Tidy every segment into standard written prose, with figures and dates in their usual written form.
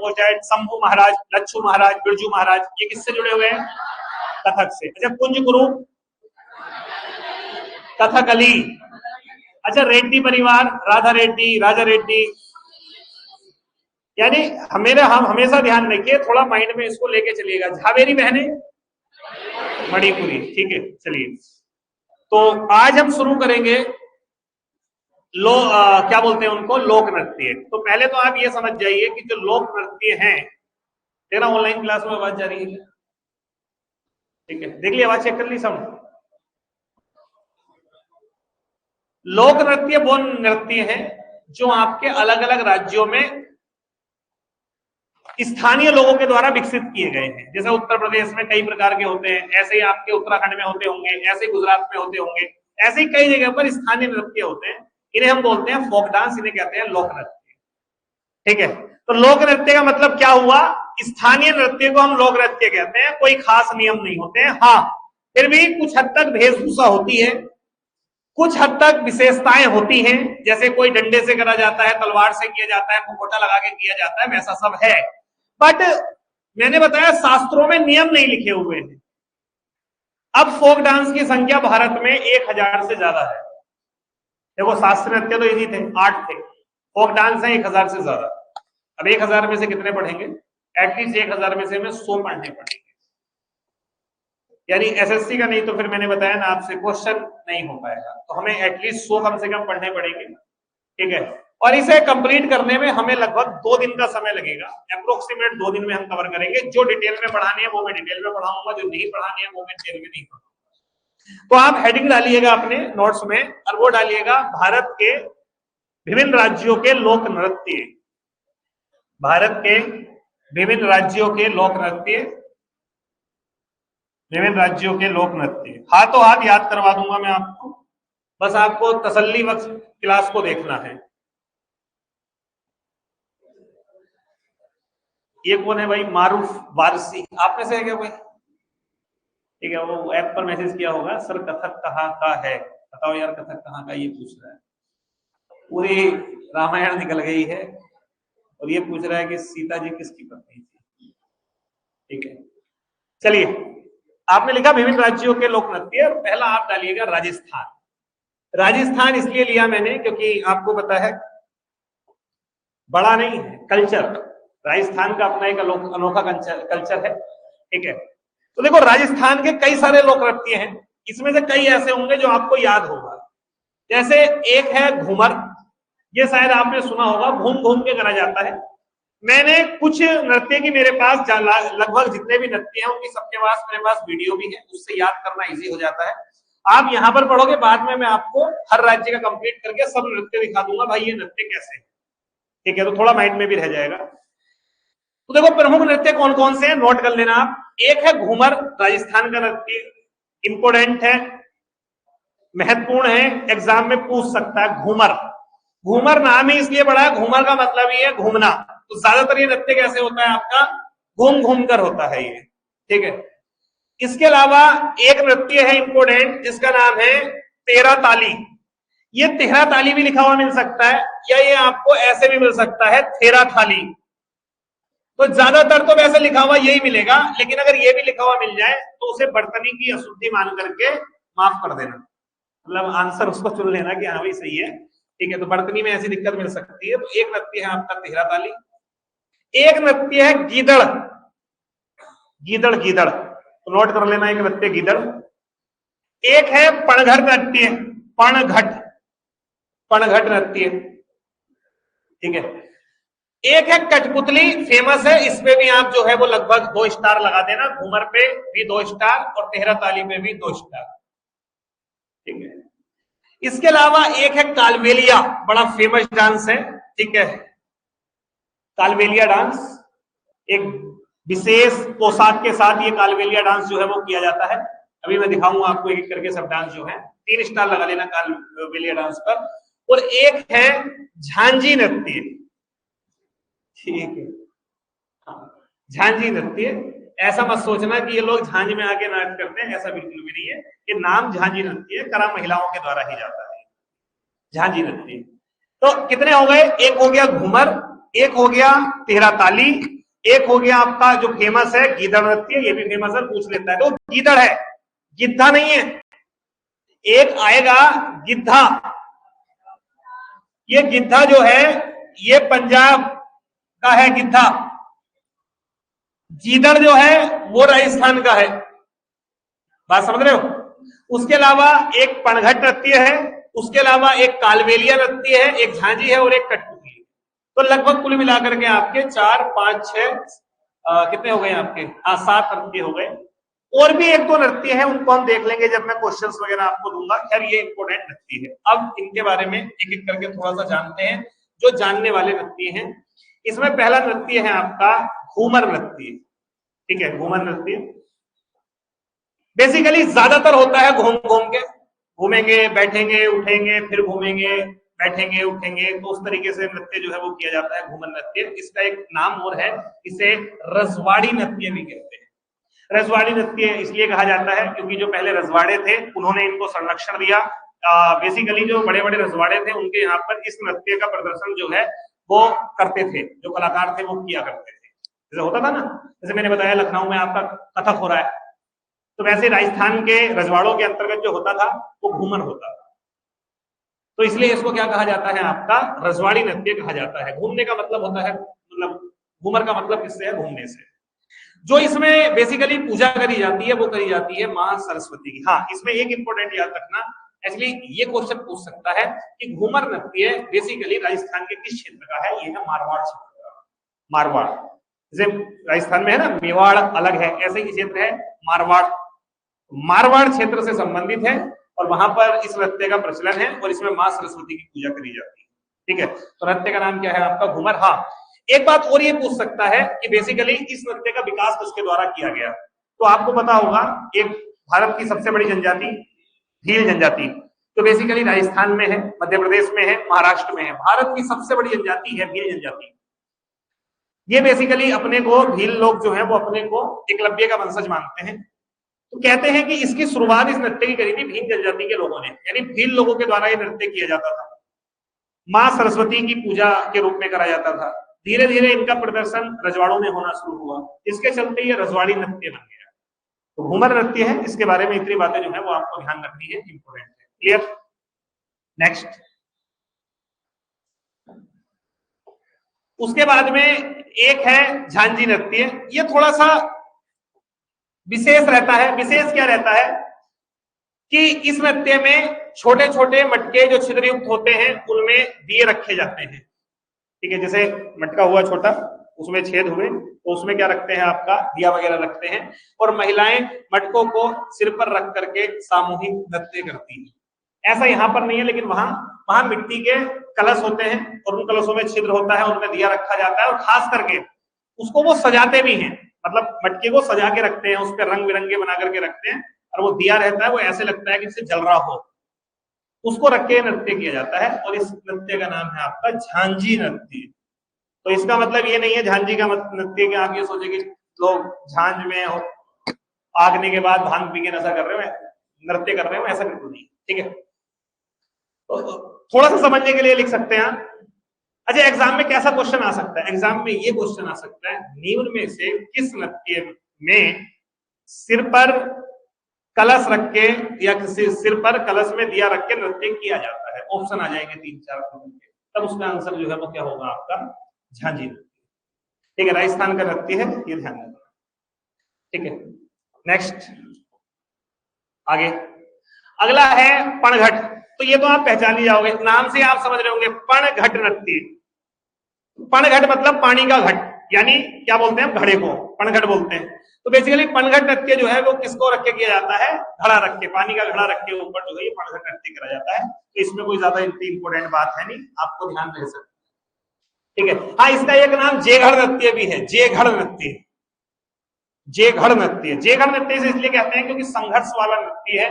कंबोजाइट, शंभू महाराज, लच्छू महाराज, बिरजू महाराज, ये किससे जुड़े हुए हैं? कथक से। अच्छा, कुंज गुरु कथकली। अच्छा, रेड्डी परिवार, राधा रेड्डी, राजा रेड्डी। यानी हम हमेशा ध्यान रखिए, थोड़ा माइंड में इसको लेके चलिएगा। झावेरी बहने मणिपुरी, ठीक है। चलिए, तो आज हम शुरू करेंगे क्या बोलते हैं उनको, लोक नृत्य। तो पहले तो आप ये समझ जाइए कि जो लोक नृत्य हैं, तेरा ऑनलाइन क्लास में आवाज जा रही है? ठीक है, देख लिया, आवाज चेक कर ली सब। लोक नृत्य वो नृत्य है जो आपके अलग अलग राज्यों में स्थानीय लोगों के द्वारा विकसित किए गए हैं। जैसे उत्तर प्रदेश में कई प्रकार के होते हैं, ऐसे ही आपके उत्तराखंड में होते होंगे, ऐसे ही गुजरात में होते होंगे, ऐसे ही कई जगह पर स्थानीय नृत्य होते हैं। इन्हें हम बोलते हैं फोक डांस, इन्हें कहते हैं लोक नृत्य। ठीक है, तो लोक नृत्य का मतलब क्या हुआ? स्थानीय नृत्य को हम लोक नृत्य कहते हैं। कोई खास नियम नहीं होते हैं, हाँ फिर भी कुछ हद तक वेशभूषा होती है, कुछ हद तक विशेषताएं होती हैं। जैसे कोई डंडे से करा जाता है, तलवार से किया जाता है, मुखौटा लगा के किया जाता है, वैसा सब है। बट मैंने बताया शास्त्रों में नियम नहीं लिखे हुए हैं। अब फोक डांस की संख्या भारत में 1000 से ज्यादा है। देखो, शास्त्रीय नृत्य तो इजी थे, 8 थे, फोक डांस है 1000 से ज्यादा। अब 1000 में से कितने पढ़ेंगे? एटलीस्ट 1000 में से हमें 100 पढ़ने पड़ेंगे। यानी एसएससी का नहीं तो फिर मैंने बताया ना आपसे, क्वेश्चन नहीं हो पाएगा, तो हमें एटलीस्ट 100 कम से कम पढ़ने पड़ेंगे। ठीक है, और इसे कंप्लीट करने में हमें लगभग 2 दिन का समय लगेगा। अप्रोक्सीमेट 2 दिन में हम कवर करेंगे। जो डिटेल में पढ़ानी है वो मैं डिटेल में पढ़ाऊंगा, जो नहीं पढ़ानी है वो मैं डिटेल में नहीं पढ़ाऊंगा। तो आप हेडिंग डालिएगा अपने नोट्स में, और वो डालिएगा भारत के विभिन्न राज्यों के लोक नृत्य। भारत के विभिन्न राज्यों के लोक नृत्य, विभिन्न राज्यों के लोक नृत्य। हाथों हाथ याद करवा दूंगा मैं आपको, बस आपको तसल्ली वक्त क्लास को देखना है। ये कौन है भाई? मारूफ वारसी, आप में से है क्या कोई? ठीक है, वो ऐप पर मैसेज किया होगा, सर कथक कहाँ का है, बताओ यार कथक कहाँ का, ये पूछ रहा है। पूरी रामायण निकल गई है, और ये पूछ रहा है कि सीता जी किसकी पत्नी थी। ठीक है, चलिए, आपने लिखा विभिन्न राज्यों के लोक नृत्य। पहला आप डालिएगा राजस्थान। राजस्थान इसलिए लिया मैंने क्योंकि आपको पता है बड़ा नहीं है कल्चर, राजस्थान का अपना एक अनोखा कल्चर है। ठीक है, तो देखो राजस्थान के कई सारे लोक नृत्य हैं, इसमें से कई ऐसे होंगे जो आपको याद होगा। जैसे एक है घूमर, ये शायद आपने सुना होगा, घूम घूम के करा जाता है। मैंने कुछ नृत्य की मेरे पास लगभग जितने भी नृत्य हैं उनकी सबके पास मेरे पास वीडियो भी है, उससे याद करना इजी हो जाता है। आप यहां पर पढ़ोगे, बाद में मैं आपको हर राज्य का कंप्लीट करके सब नृत्य दिखा दूंगा, भाई ये नृत्य कैसे है। ठीक है, तो थोड़ा माइंड में भी रह जाएगा। तो देखो प्रमुख नृत्य कौन कौन से हैं, नोट कर लेना आप। एक है घूमर, राजस्थान का नृत्य, इंपोर्टेंट है, महत्वपूर्ण है, एग्जाम में पूछ सकता है। घूमर, घूमर नाम ही इसलिए पड़ा है, घूमर का मतलब ही है घूमना। तो ज्यादातर ये नृत्य कैसे होता है आपका? घूम घूम कर होता है ये। ठीक है, इसके अलावा एक नृत्य है इंपोर्टेंट, जिसका नाम है तेरा ताली। ये तेरा ताली भी लिखा हुआ मिल सकता है, या ये आपको ऐसे भी मिल सकता है तेरा थाली। तो ज्यादातर तो वैसे लिखा हुआ यही मिलेगा, लेकिन अगर ये भी लिखा हुआ मिल जाए तो उसे बर्तनी की अशुद्धि मान करके माफ कर देना, मतलब आंसर उसको चुन लेना कि हाँ भाई सही है। ठीक है, तो बर्तनी में ऐसी दिक्कत मिल सकती है। तो एक नृत्य है आपका तेहरा ताली, एक नृत्य है गीदड़। गीदड़ गीदड़ तो नोट कर लेना, एक नृत्य गीदड़। एक है पणघट नृत्य, पणघट, पणघट नृत्य। ठीक है, एक है कठपुतली, फेमस है, इसमें भी आप जो है वो लगभग 2 स्टार लगा देना। घूमर पे भी 2 स्टार और तेहरा ताली पे भी 2 स्टार। ठीक है, इसके अलावा एक है कालबेलिया, बड़ा फेमस डांस है। ठीक है, कालबेलिया डांस, एक विशेष पोशाक के साथ ये कालबेलिया डांस जो है वो किया जाता है। अभी मैं दिखाऊंगा आपको एक एक करके सब डांस जो है। 3 स्टार लगा लेना कालबेलिया डांस पर। और एक है झांझी नृत्य। ठीक है, झांझी नृत्य, ऐसा मत सोचना कि ये लोग झांझ में आके नाच करते हैं, ऐसा बिल्कुल भी नहीं है। ये नाम झांझी नृत्य है, करा महिलाओं के द्वारा ही जाता है झांझी नृत्य। तो कितने हो गए? एक हो गया घूमर, एक हो गया तेहरा ताली, एक हो गया आपका जो फेमस है गीदड़ नृत्य, ये भी फेमस है, पूछ लेता है तो गीदड़ है, गिद्धा नहीं है। एक आएगा गिद्धा, ये गिद्धा जो है ये पंजाब का है गिद्धा, गीदड़ जो है वो राजस्थान का है, बात समझ रहे हो। उसके अलावा एक पणघट नृत्य है, उसके अलावा एक कालबेलिया नृत्य है, एक झांझी है और एक कठपुतली। तो लगभग कुल मिलाकर के आपके 4, 5, 6 कितने हो गए आपके, हाँ 7 नृत्य हो गए। और भी एक दो नृत्य है, उनको हम देख लेंगे जब मैं क्वेश्चंस वगैरह आपको दूंगा। खैर ये इंपॉर्टेंट नृत्य है। अब इनके बारे में एक एक करके थोड़ा सा जानते हैं, जो जानने वाले नृत्य हैं। इसमें पहला नृत्य है आपका घूमर नृत्य, ठीक है। घूमर नृत्य बेसिकली ज्यादातर होता है घूम घूम के, घूमेंगे बैठेंगे उठेंगे फिर घूमेंगे बैठेंगे उठेंगे, तो उस तरीके से नृत्य जो है वो किया जाता है, घूमर नृत्य। इसका एक नाम और है, इसे रजवाड़ी नृत्य भी कहते हैं। रजवाड़ी नृत्य इसलिए कहा जाता है क्योंकि जो पहले रजवाड़े थे उन्होंने इनको संरक्षण दिया। बेसिकली जो बड़े बड़े रजवाड़े थे उनके यहाँ पर इस नृत्य का प्रदर्शन जो है वो करते थे, जो कलाकार थे वो किया करते थे। जैसे होता था ना, जैसे मैंने बताया लखनऊ में आपका कथक हो रहा है, तो वैसे राजस्थान के रजवाड़ों के अंतर्गत जो होता था वो घूमर होता था। तो इसलिए इसको क्या कहा जाता है, आपका रजवाड़ी नृत्य कहा जाता है। घूमने का मतलब होता है, मतलब घूमर का मतलब किससे है, घूमने से। जो इसमें बेसिकली पूजा करी जाती है वो करी जाती है मां सरस्वती की। हाँ, इसमें एक इंपॉर्टेंट याद रखना, एक्चुअली ये क्वेश्चन पूछ सकता है कि घूमर नृत्य बेसिकली राजस्थान के किस क्षेत्र का है। ये है मारवाड़ क्षेत्र का। मारवाड़ जैसे राजस्थान में है ना, मेवाड़ अलग है, ऐसे ही क्षेत्र है मारवाड़। मारवाड़ क्षेत्र से संबंधित है और वहां पर इस नृत्य का प्रचलन है और इसमें मां सरस्वती की पूजा करी जाती है, ठीक है। तो नृत्य का नाम क्या है आपका, घूमर। हाँ, एक बात और ये पूछ सकता है कि बेसिकली इस नृत्य का विकास किसके द्वारा किया गया। तो आपको पता होगा एक भारत की सबसे बड़ी जनजाति भील जनजाति, तो बेसिकली राजस्थान में है, मध्य प्रदेश में है, महाराष्ट्र में है। भारत की सबसे बड़ी जनजाति है भील जनजाति। ये बेसिकली अपने को भील लोग जो है वो अपने को एकलव्य का वंशज मानते हैं। तो कहते हैं कि इसकी शुरुआत इस नृत्य की करी थी भील जनजाति के लोगों ने, यानी भील लोगों के द्वारा ये नृत्य किया जाता था। मां सरस्वती की पूजा के रूप में करा जाता था। धीरे धीरे इनका प्रदर्शन रजवाड़ों में होना शुरू हुआ, इसके चलते ये रजवाड़ी नृत्य बन गया। तो घूमर नृत्य है, इसके बारे में इतनी बातें जो है वो आपको ध्यान रखनी है, इंपोर्टेंट है। क्लियर? नेक्स्ट, उसके बाद में एक है झांझी नृत्य। ये थोड़ा सा विशेष रहता है। विशेष क्या रहता है कि इस नृत्य में छोटे छोटे मटके जो छिद्रयुक्त होते हैं उनमें दिए रखे जाते हैं, ठीक है। जैसे मटका हुआ छोटा, उसमें छेद हुए तो उसमें क्या रखते हैं, आपका दिया वगैरह रखते हैं। और महिलाएं मटकों को सिर पर रख करके सामूहिक नृत्य करती हैं। ऐसा यहाँ पर नहीं है, लेकिन वहां मिट्टी के कलश होते हैं और उन कलशों में छिद्र होता है, उनमें दिया रखा जाता है और खास करके उसको वो सजाते भी हैं, मतलब मटके को सजा के रखते हैं, उस पर रंग बिरंगे बना करके रखते हैं और वो दिया रहता है, वो ऐसे लगता है कि जैसे जल रहा हो, उसको रख के नृत्य किया जाता है। और इस नृत्य का नाम है आपका झांझी नृत्य। तो इसका मतलब ये नहीं है झांझी का नृत्य कि आप ये सोचे कि लोग झांझ में आगने के बाद भांग पी के नशा कर रहे हो, नृत्य कर रहे हो, ऐसा बिल्कुल नहीं, ठीक है। तो थोड़ा सा समझने के लिए लिख सकते हैं। अच्छा, एग्जाम में कैसा क्वेश्चन आ सकता है, एग्जाम में ये क्वेश्चन आ सकता है, निम्न में से किस नृत्य में सिर पर कलश रख के या किसी सिर पर कलश में दिया रख के नृत्य किया जाता है। ऑप्शन आ जाएंगे 3-4 के, तब उसका आंसर जो है वो क्या होगा आपका, झांझी नृत्य, ठीक है। राजस्थान का नृत्य है, ये ध्यान रखना, ठीक है। नेक्स्ट, आगे अगला है पणघट। तो ये तो आप पहचान ही जाओगे, नाम से आप समझ रहे होंगे, पणघट नृत्य। पणघट मतलब पानी का घट, यानी क्या बोलते हैं, घड़े को पणघट बोलते हैं। तो बेसिकली पणघट नृत्य जो है वो किसको रख के किया जाता है, घड़ा रख के, पानी का घड़ा रख के ऊपर जो है ये पणघट नृत्य करा जाता है। तो इसमें कोई ज्यादा इंपॉर्टेंट बात है नहीं, आपको ध्यान रह सकता है, ठीक है। हाँ, इसका एक नाम जेघड़ नृत्य भी है, जेघड़ नृत्य। जेघड़ नृत्य, जेघड़ नृत्य से इसलिए कहते हैं क्योंकि संघर्ष वाला नृत्य है,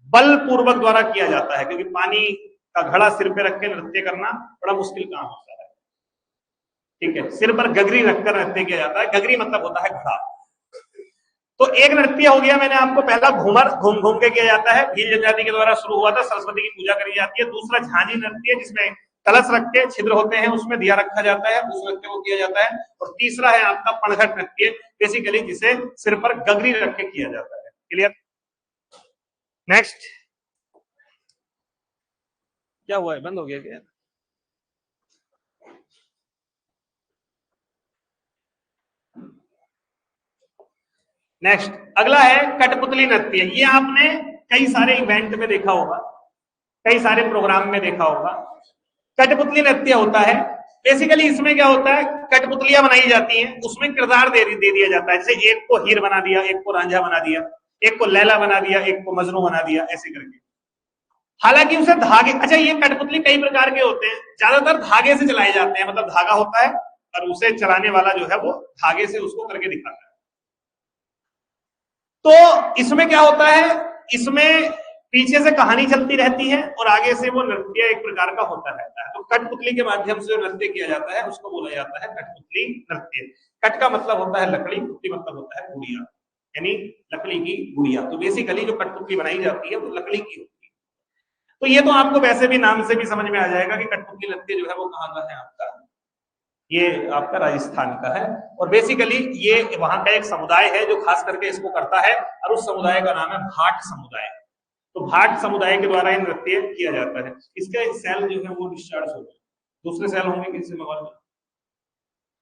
बल पूर्वक द्वारा किया जाता है, क्योंकि पानी का घड़ा सिर पे रख के नृत्य करना बड़ा मुश्किल काम होता है, ठीक है। सिर पर गगरी रखकर नृत्य किया जाता है, गगरी मतलब होता है घड़ा। तो एक नृत्य हो गया, मैंने आपको पहला घूमर, घूम घूम के किया जाता है, भील जनजाति के द्वारा शुरू हुआ था, सरस्वती की पूजा करी जाती है। दूसरा झांझी नृत्य, जिसमें कलश रख के छिद्र होते हैं, उसमें दिया रखा जाता है, उस नृत्य को किया जाता है। और तीसरा है आपका पणघट नृत्य, बेसिकली जिसे सिर पर गगरी रख के किया जाता है। क्लियर? नेक्स्ट, क्या हुआ है, बंद हो गया क्या? नेक्स्ट, अगला है कठपुतली नृत्य। ये आपने कई सारे इवेंट में देखा होगा, कई सारे प्रोग्राम में देखा होगा। कठपुतली नृत्य होता है, बेसिकली इसमें क्या होता है, कठपुतलियां बनाई जाती हैं, उसमें किरदार दे दिया जाता है। जैसे एक को हीर बना दिया, एक को रांझा बना दिया, एक को लैला बना दिया, एक को मजनू बना दिया, ऐसे करके। हालांकि उसे धागे, अच्छा ये कठपुतली कई प्रकार के होते हैं, ज्यादातर धागे से चलाए जाते हैं, मतलब धागा होता है और उसे चलाने वाला जो है वो धागे से उसको करके दिखाता है। तो इसमें क्या होता है, इसमें पीछे से कहानी चलती रहती है और आगे से वो नृत्य एक प्रकार का होता रहता है। तो कठपुतली के माध्यम से जो नृत्य किया जाता है उसको बोला जाता है कठपुतली नृत्य। कट का मतलब होता है लकड़ी, पुतली मतलब होता है गुड़िया, यानी लकड़ी की गुड़िया। तो बेसिकली जो कठपुतली बनाई जाती है वो लकड़ी की होती है। तो ये तो आपको वैसे भी नाम से भी समझ में आ जाएगा कि कठपुतली नृत्य जो है वो कहाँ का है आपका, ये आपका राजस्थान का है। और बेसिकली ये वहां का एक समुदाय है जो खास करके इसको करता है, और उस समुदाय का नाम है भाट समुदाय। तो भाट समुदाय के द्वारा ये नृत्य किया जाता है। इसके सेल जो है वो डिस्चार्ज हो गए, दूसरे सेल होंगे किसी मोबाइल में,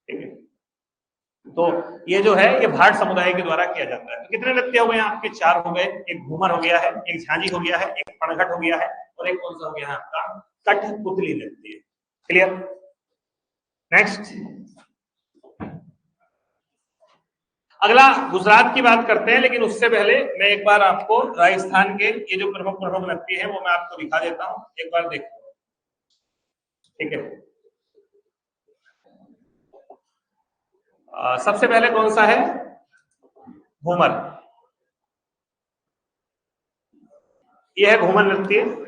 ठीक है। तो ये जो है ये भाट समुदाय के द्वारा किया जाता है। तो कितने नृत्य हो गए आपके? 4 हो गए। एक घूमर हो गया है, एक झांझी हो गया है, एक पणघट हो गया है, और एक कौन सा हो गया है आपका? कठपुतली नृत्य। क्लियर? नेक्स्ट, अगला गुजरात की बात करते हैं, लेकिन उससे पहले मैं एक बार आपको राजस्थान के ये जो प्रमुख नृत्य है वो मैं आपको दिखा देता हूं, एक बार देखो, ठीक है। सबसे पहले कौन सा है? घूमर। ये है घूमर नृत्य।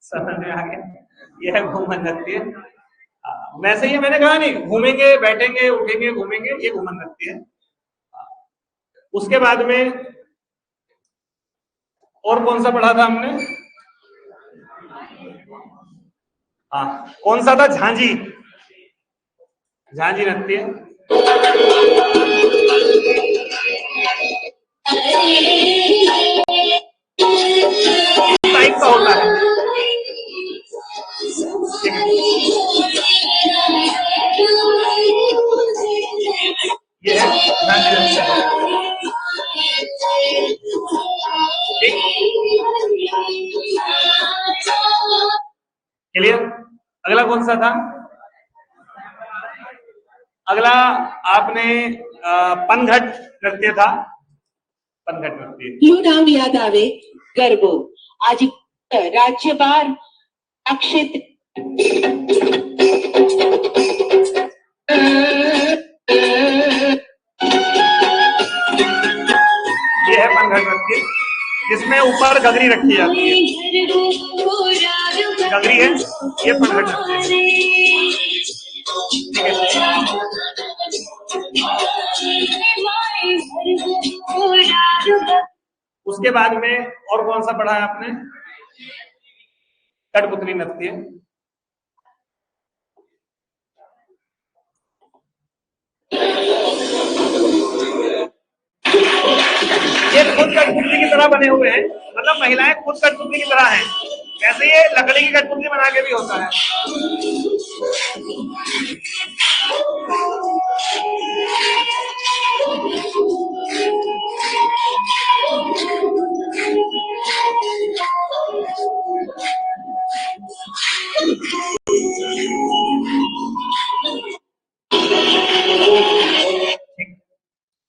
समझ में आ गया? यह है घूमर नृत्य। वैसे ही मैंने कहा नहीं, घूमेंगे बैठेंगे उठेंगे घूमेंगे, ये घूमर नृत्य है। उसके बाद में और कौन सा पढ़ा था हमने? हाँ, कौन सा था? झांझी। झांझी नृत्य टाइप का होता है। ये है झांझी नृत्य। क्लियर? अगला कौन सा था? अगला आपने पनघट नृत्य था। पनघट नृत्य नाम याद आवे गरबो आज राज्यपाल अक्षित ये है पनघट नृत्य, जिसमें ऊपर गगरी रखी जाती है। गगरी है, ये पनघट नृत्य। उसके बाद में और कौन सा पढ़ा है आपने? कठपुतली नृत्य। ये खुद कठपुतली की तरह बने हुए हैं, मतलब महिलाएं खुद कठपुतली की तरह हैं। ऐसे ये लकड़ी की कठपुतली बना के भी होता है।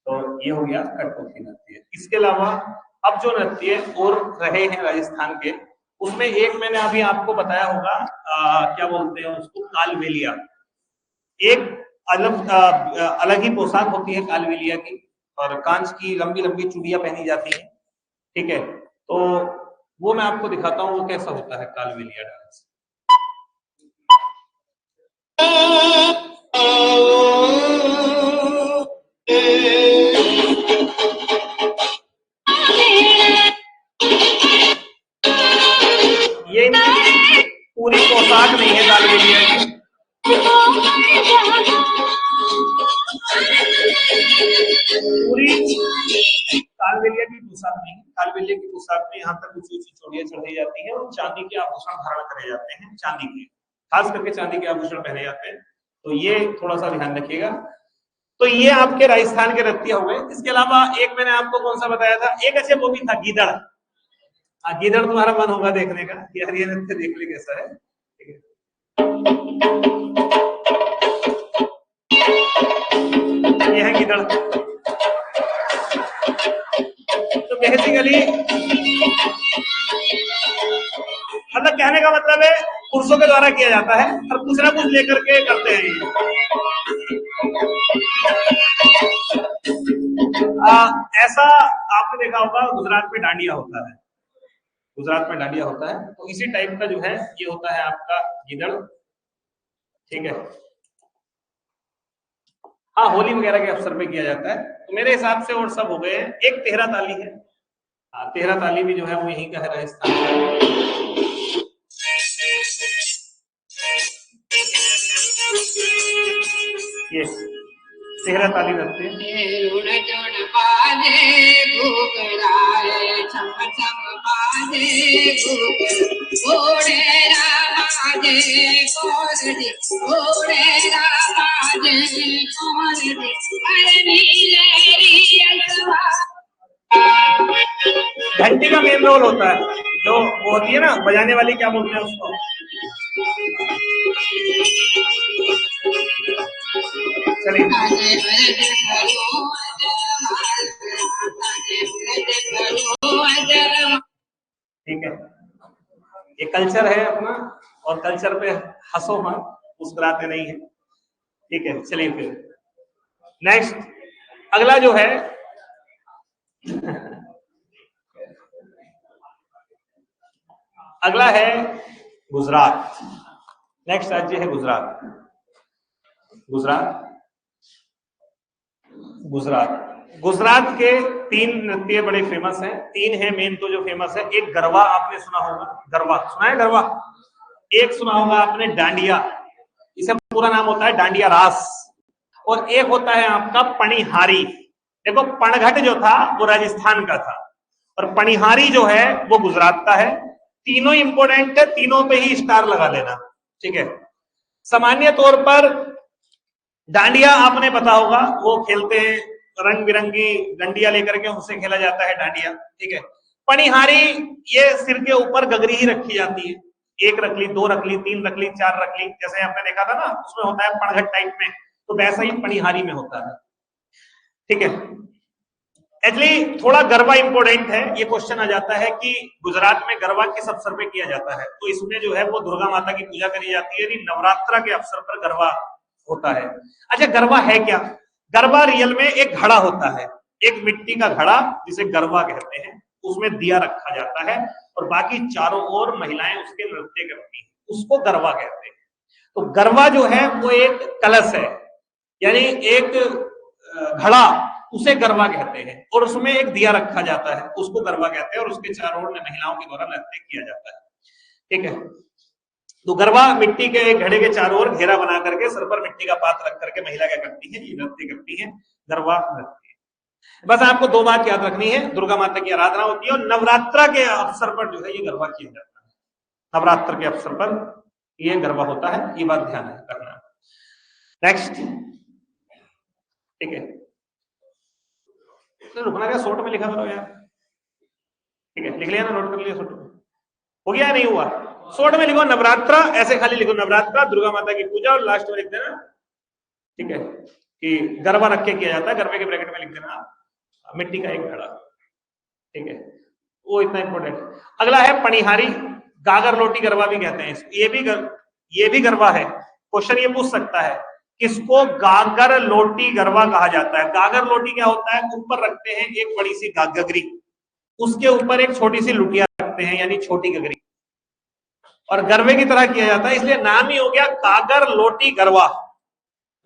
तो ये हो गया कठपुतली नृत्य। इसके अलावा अब जो नृत्य और रहे हैं राजस्थान के, उसमें एक मैंने अभी आपको बताया होगा, क्या बोलते हैं उसको, कालबेलिया। एक अलग ही पोशाक होती है कालबेलिया की, और कांच की लंबी लंबी चूड़ियां पहनी जाती है, ठीक है। तो वो मैं आपको दिखाता हूँ वो कैसा होता है कालबेलिया डांस। ये पूरी पोशाक नहीं है कालबेलिया की, पूरी कालबेलिया की पोशाक नहीं। कालबेलिया की पोशाक में यहाँ तक ऊंची ऊंची चूड़ियां चढ़ाई जाती है और चांदी के आभूषण धारण करे जाते हैं, चांदी के, खास करके चांदी के आभूषण पहने जाते हैं। तो ये थोड़ा सा ध्यान रखिएगा। तो ये आपके राजस्थान के नृत्य हो गए। इसके अलावा एक मैंने आपको कौन सा बताया था, एक अच्छा वो भी था गीदड़। गीदड़ तुम्हारा मन होगा देखने का, यार ये नृत्य देख ले कैसा है, ठीक है। ये है गीदड़। तो बेसिकली मतलब कहने का मतलब है पुरुषों के द्वारा किया जाता है और कुछ ना कुछ लेकर के करते हैं ऐसा आपने देखा होगा गुजरात में डांडिया होता है, गुजरात में डांडिया होता है। तो इसी टाइप का जो है ये होता है आपका गीदड़, ठीक है। हाँ, होली वगैरह के अवसर पे किया जाता है। तो मेरे हिसाब से और सब हो गए हैं। एक तेहरा ताली है, हाँ, तेहरा ताली भी जो है वो यहीं का है, राजस्थान का। ये तेहरा ताली नृत्य। घंटी का मेन रोल होता है, जो वो होती है ना बजाने वाली, क्या बोलते हैं उसको, चलिए ठीक है। ये कल्चर है अपना, और कल्चर पे हंसो मत, मुस्कुराते नहीं है, ठीक है। चलिए फिर नेक्स्ट, अगला जो है अगला है गुजरात। नेक्स्ट राज्य है गुजरात। गुजरात के 3 नृत्य बड़े फेमस हैं, 3 हैं मेन। तो जो फेमस है, एक गरबा आपने सुना होगा, गरबा सुना है, गरबा। एक सुना होगा आपने डांडिया, इसे पूरा नाम होता है डांडिया रास। और एक होता है आपका पणिहारी। देखो, पणघट जो था वो राजस्थान का था, और पणिहारी जो है वो गुजरात का है। तीनों इंपोर्टेंट है, तीनों पे ही स्टार लगा लेना, ठीक है। सामान्य तौर पर डांडिया आपने पता होगा, वो खेलते हैं रंग बिरंगी डंडिया लेकर के, उनसे खेला जाता है डांडिया, ठीक है। पणिहारी, ये सिर के ऊपर गगरी ही रखी जाती है, 1 रख ली, 2 रख ली, 3 रख ली, 4 रख ली, जैसे आपने देखा था ना, उसमें होता है पणघट टाइप में, तो वैसा ही पणिहारी में होता है, ठीक है। एक्चुअली थोड़ा गरबा इंपोर्टेंट है, ये क्वेश्चन आ जाता है कि गुजरात में गरबा किस अवसर पे किया जाता है। तो इसमें जो है वो दुर्गा माता की पूजा करी जाती है, नवरात्र के अवसर पर गरबा होता है। अच्छा, गरबा है क्या? गरबा रियल में एक घड़ा होता है, एक मिट्टी का घड़ा जिसे गरबा कहते हैं, उसमें दिया रखा जाता है और बाकी चारों ओर महिलाएं उसके नृत्य करती हैं, उसको गरबा कहते हैं। तो गरबा जो है वो एक कलश है, यानी एक घड़ा, उसे गरबा कहते हैं, और उसमें एक दिया रखा जाता है, उसको गरबा कहते हैं, और उसके चारों ओर महिलाओं के द्वारा नृत्य किया जाता है, ठीक है। तो गरबा मिट्टी के एक घड़े के चारों ओर घेरा बना करके सर पर मिट्टी का पात्र रख करके महिला क्या करती है, ये नृत्य करती है, गरबा नृत्य। बस आपको 2 बात याद रखनी है, दुर्गा माता की आराधना होती है और नवरात्र के अवसर पर जो है ये गरबा किया जाता है, नवरात्र के अवसर पर ये गरबा होता है, ये बात ध्यान रखना। नेक्स्ट, ठीक है, तो रुकना क्या, शॉर्ट में लिखा करो यार, ठीक है, लिख लिया ना, नोट कर लिया, शॉर्ट में हो गया, नहीं हुआ, शॉर्ट में लिखो नवरात्र, ऐसे खाली लिखो नवरात्र, दुर्गा माता की पूजा, और लास्ट में लिख देना, ठीक है, कि गरबा रख के किया जाता है, गरबे के ब्रैकेट में लिख देना मिट्टी का एक घड़ा, ठीक है, वो इतना इंपॉर्टेंट। अगला है पणिहारी, गागर लोटी गरबा भी कहते हैं इसको, ये भी गरबा है। क्वेश्चन ये पूछ सकता है किसको गागर लोटी गरबा कहा जाता है। गागर लोटी क्या होता है, ऊपर रखते हैं एक बड़ी सी गगरी, उसके ऊपर एक छोटी सी लुटिया रखते हैं यानी छोटी गगरी, और गरबे की तरह किया जाता है, इसलिए नाम ही हो गया गागर लोटी गरबा।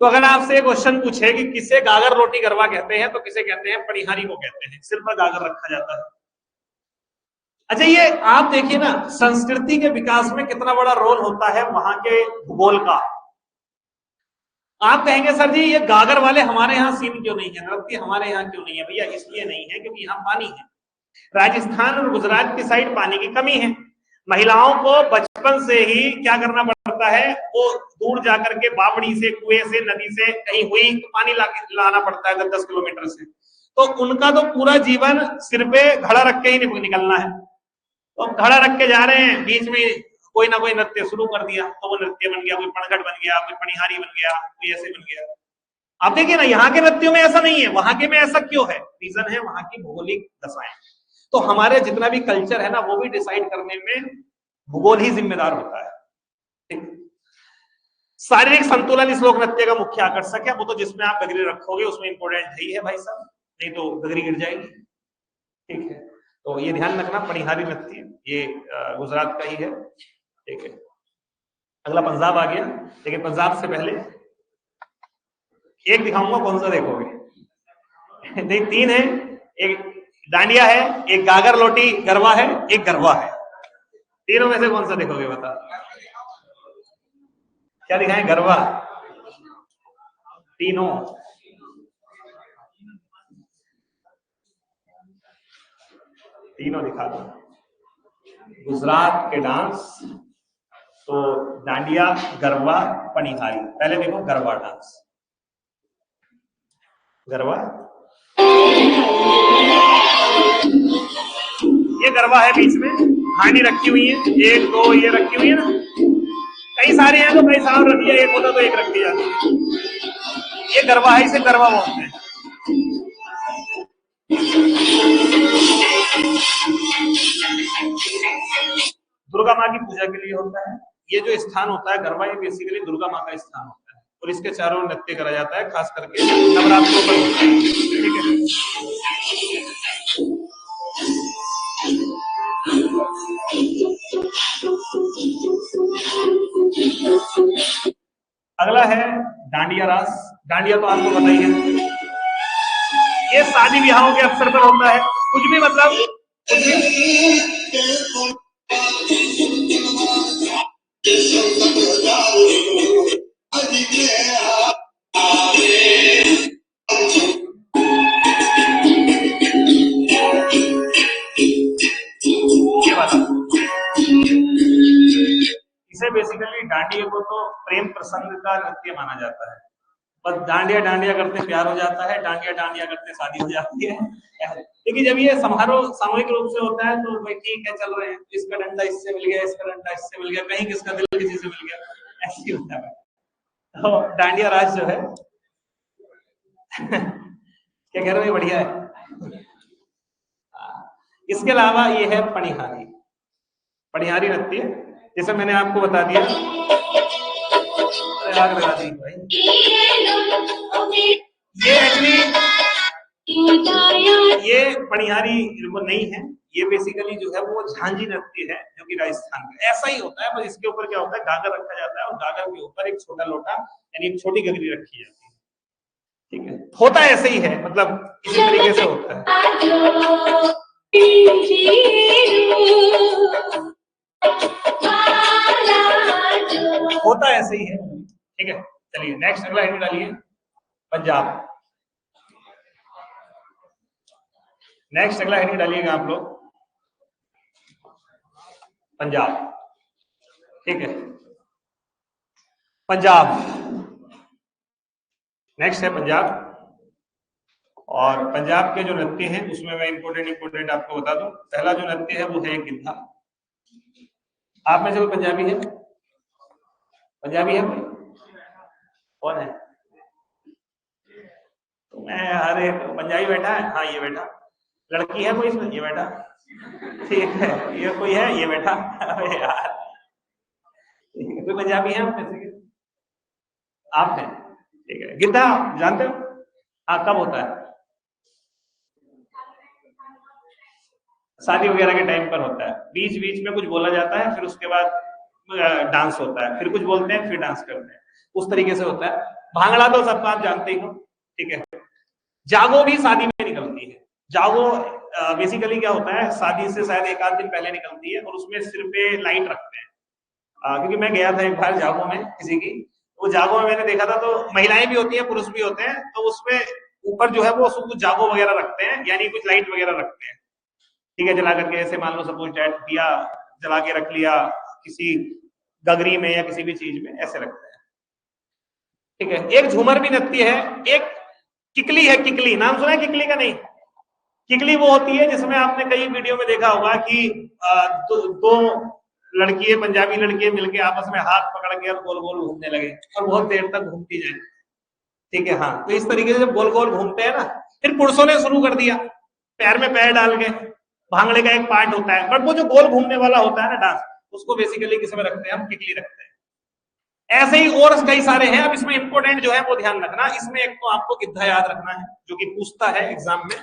तो अगर आपसे क्वेश्चन पूछे कि किसे गागर लोटी गरबा कहते हैं, तो किसे कहते हैं, पणिहारी को कहते हैं, सिर पर गागर रखा जाता है। अच्छा, ये आप देखिए ना, संस्कृति के विकास में कितना बड़ा रोल होता है वहां के भूगोल का। आप कहेंगे सर जी ये गागर वाले हमारे यहाँ सीन क्यों नहीं है, नृत्य हमारे यहाँ क्यों नहीं है? भैया इसलिए नहीं है क्योंकि यहाँ पानी है। राजस्थान और गुजरात की साइड पानी की कमी है। महिलाओं को बचपन से ही क्या करना पड़ता है, वो दूर जाकर के बावड़ी से, कुएं से, नदी से कहीं हुई तो पानी लाना पड़ता है 10-10 किलोमीटर से। तो उनका तो पूरा जीवन सिर पे घड़ा रख के ही निकलना है। तो घड़ा रख के जा रहे हैं, बीच में कोई ना कोई नृत्य शुरू कर दिया तो वो नृत्य बन गया, कोई पणघट बन गया, कोई पणिहारी बन गया, कोई ऐसे बन गया। आप देखिए ना, यहाँ के नृत्यों में ऐसा नहीं है, वहां के में ऐसा क्यों है? रीजन है वहां की भौगोलिक दशाएं। तो हमारे जितना भी कल्चर है ना, वो भी डिसाइड करने में भूगोल ही जिम्मेदार होता है। ठीक, शारीरिक संतुलन इस लोक नृत्य का मुख्य आकर्षक है। वो तो जिसमें आप गगरी रखोगे उसमें इंपोर्टेंट ही है भाई साहब, नहीं तो गगरी गिर जाएगी। ठीक है, तो ये ध्यान रखना, पणिहारी नृत्य ये गुजरात का ही है। ठीक है, अगला पंजाब आ गया, लेकिन पंजाब से पहले एक दिखाऊंगा, कौन सा देखोगे? नहीं, 3 है, एक डांडिया है, एक गागर लोटी गरबा है, एक गरबा है। तीनों में से कौन सा देखोगे बता? क्या दिखाएं? गरबा, तीनों। तीनों दिखा दो। गुजरात के डांस तो डांडिया, गरबा, पणिहारी। पहले देखो गरबा डांस। गरबा, ये गरबा है, बीच में हांडी रखी हुई है, 1 2 ये रखी हुई है ना, कई सारे हैं तो कई सारे रख दिया, एक होता तो एक रख दिया। ये गरबा है, इसे गरबा बोलते हैं। दुर्गा माँ की पूजा के लिए होता है। ये जो स्थान होता है गरबा, ये बेसिकली दुर्गा माँ का स्थान होता है, और इसके चारों नृत्य करा जाता है, खास करके नवरात्रों पर होता है। ठीक है, अगला है डांडिया रास। डांडिया तो आपको पता ही है, ये शादी ब्याहों के अवसर पर होता है। कुछ भी मतलब कुछ भी इसे बेसिकली डांडिया को तो प्रेम प्रसंग का नृत्य माना जाता है। बस डांडिया डांडिया करते प्यार हो जाता है, डांडिया डांडिया करते शादी हो जाती है। लेकिन जब ये समारोह सामूहिक रूप से होता है तो भाई ठीक है, चल रहे हैं, इसका डंडा इससे मिल गया, इसका डंडा इससे मिल गया, कहीं किसका दिल किसी से मिल गया, ऐसी होता है। तो डांडिया राज जो है क्या कह रहे हो, बढ़िया है। इसके अलावा ये है पणिहारी। पणिहारी नृत्य जैसे मैंने आपको बता दिया, आग लगा दी भाई, ये एक्चुअली ये पणिहारी वो नहीं है, ये बेसिकली जो है वो झांझी नृत्य है, जो कि राजस्थान का ऐसा ही होता है, बस इसके ऊपर क्या होता है, गागर रखा जाता है और गागर के ऊपर एक छोटा लोटा यानी एक छोटी गगरी रखी जाती है। ठीक है, होता ऐसे ही है, मतलब इसी तरीके से होता है। होता ऐसे ही है। ठीक है, चलिए नेक्स्ट अगला हेडिंग डालिए, पंजाब। नेक्स्ट अगला हेडिंग डालिएगा आप लोग, पंजाब। ठीक है, पंजाब नेक्स्ट है पंजाब। और पंजाब के जो नृत्य हैं उसमें मैं इंपोर्टेंट आपको बता दूं। पहला जो नृत्य है वो है गिद्धा। आप में से कोई पंजाबी है? पंजाबी है कोई? कौन है? तो मैं, अरे पंजाबी बैठा है, हाँ ये बैठा। लड़की है कोई इसमें? ये बैठा। ठीक है, ये कोई है ये बैठा? अरे यार, कोई पंजाबी है आप में से? आप हैं, ठीक है। गिद्धा जानते हो? हाँ, कब होता है? शादी वगैरह के टाइम पर होता है, बीच बीच में कुछ बोला जाता है, फिर उसके बाद डांस होता है, फिर कुछ बोलते हैं, फिर डांस करते हैं, उस तरीके से होता है। भांगड़ा तो सबका आप जानते ही हो, ठीक है। जागो भी शादी में निकलती है। जागो बेसिकली क्या होता है, शादी से शायद एक आध दिन पहले निकलती है, और उसमें सिर पे लाइट रखते हैं। क्योंकि मैं गया था एक बार जागो में किसी की, वो जागो में मैंने देखा था, तो महिलाएं भी होती है, पुरुष भी होते हैं, तो उसमें ऊपर जो है वो सब कुछ जागो वगैरह रखते हैं, यानी कुछ लाइट वगैरह रखते हैं, ठीक है, जला करके। ऐसे मान लो सपोज डैट दिया जला के रख लिया किसी गगरी में या किसी भी चीज में, ऐसे रखते हैं, ठीक है। एक झूमर भी नृत्य है, एक किकली है। किकली नाम सुना है किकली का? नहीं। किकली वो होती है जिसमें आपने कई वीडियो में देखा होगा कि दो लड़की पंजाबी लड़कियां मिलके आपस में हाथ पकड़ के और गोल गोल घूमने लगे और बहुत देर तक घूमती जाए, ठीक है। हाँ, तो इस तरीके से जब गोल गोल घूमते हैं ना, फिर पुरुषों ने शुरू कर दिया पैर में पैर डाल के, भांगड़े का एक पार्ट होता है, बट वो जो गोल घूमने वाला होता है ना डांस, उसको बेसिकली किसमें रखते हैं हम? किकली रखते हैं। ऐसे ही और कई सारे हैं। अब इसमें इंपोर्टेंट जो है वो ध्यान रखना, इसमें एक तो आपको गिद्धा याद रखना है, जो कि पूछता है एग्जाम में,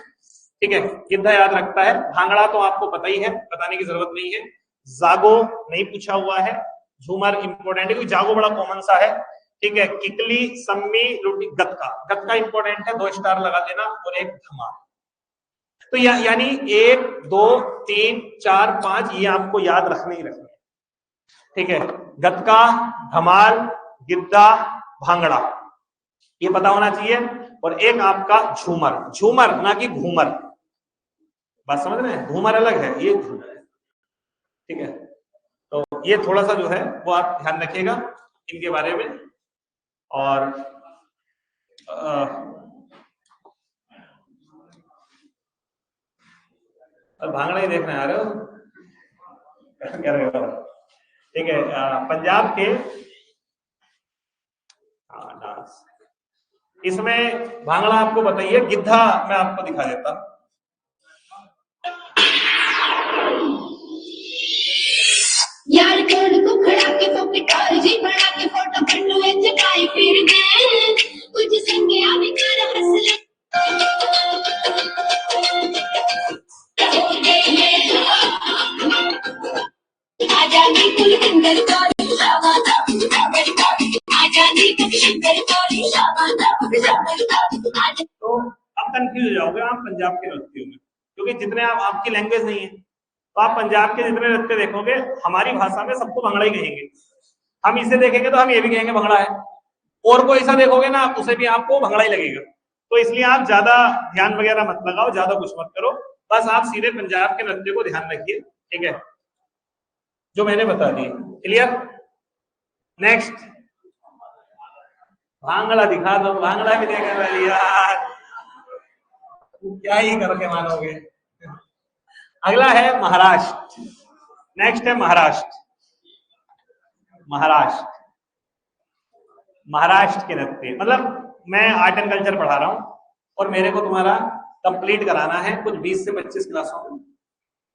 ठीक है। गिद्धा याद रखता है। भांगड़ा तो आपको पता ही है, बताने की जरूरत नहीं है। जागो नहीं पूछा हुआ है। झूमर इंपॉर्टेंट है क्योंकि जागो बड़ा कॉमन सा है, ठीक है। किकली, सम्मी, लुटी, गतका। गतका इंपॉर्टेंट है, 2 स्टार लगा देना, और एक धमाल। तो यानी 1 2 3 4 5 ये आपको याद रखने ही रखने, ठीक है। गतका, धमाल, गिद्धा, भांगड़ा, ये पता होना चाहिए। और एक आपका झूमर। झूमर ना कि घूमर, बात समझ रहे हैं? घूमर अलग है, ये झूमर है, ठीक है। तो ये थोड़ा सा जो है वो आप ध्यान रखिएगा इनके बारे में। और भांगड़ा ही देखने आ रहे हो क्या रहे हो, ठीक है। पंजाब के डांस, इसमें भांगड़ा आपको बताइए, गिद्धा मैं आपको दिखा देता हूं। यार को खड़ा के तो गिटार जी बना के फोटो पन्नू में चटाई फिर गए कुछ संगे आवे कर हंस ले आजादी कुल किंदर कोरी शाबादा आजादी कुल किंदर कोरी शाबादा। तो अब कंफ्यूज हो जाओगे आप पंजाब के नृत्यों में, क्योंकि जितने आपकी लैंग्वेज नहीं है, तो आप पंजाब के जितने नृत्य देखोगे हमारी भाषा में सबको भंगड़ा ही कहेंगे। हम इसे देखेंगे तो हम ये भी कहेंगे भंगड़ा है, और कोई ऐसा देखोगे ना उसे भी आपको भंगड़ा ही लगेगा। तो इसलिए आप ज्यादा ध्यान वगैरह मत लगाओ, ज्यादा कुछ मत करो, बस आप सीधे पंजाब के नृत्य को ध्यान रखिए, ठीक है, जो मैंने बता दिए। क्लियर? नेक्स्ट भांगड़ा दिखा दो, भांगड़ा भी देखने वाली यार, क्या ही करके मानोगे। अगला है महाराष्ट्र। नेक्स्ट है महाराष्ट्र। महाराष्ट्र, महाराष्ट्र के नृत्य, मतलब मैं आर्ट एंड कल्चर पढ़ा रहा हूं और मेरे को तुम्हारा कंप्लीट कराना है कुछ 20 से 25 क्लासों में,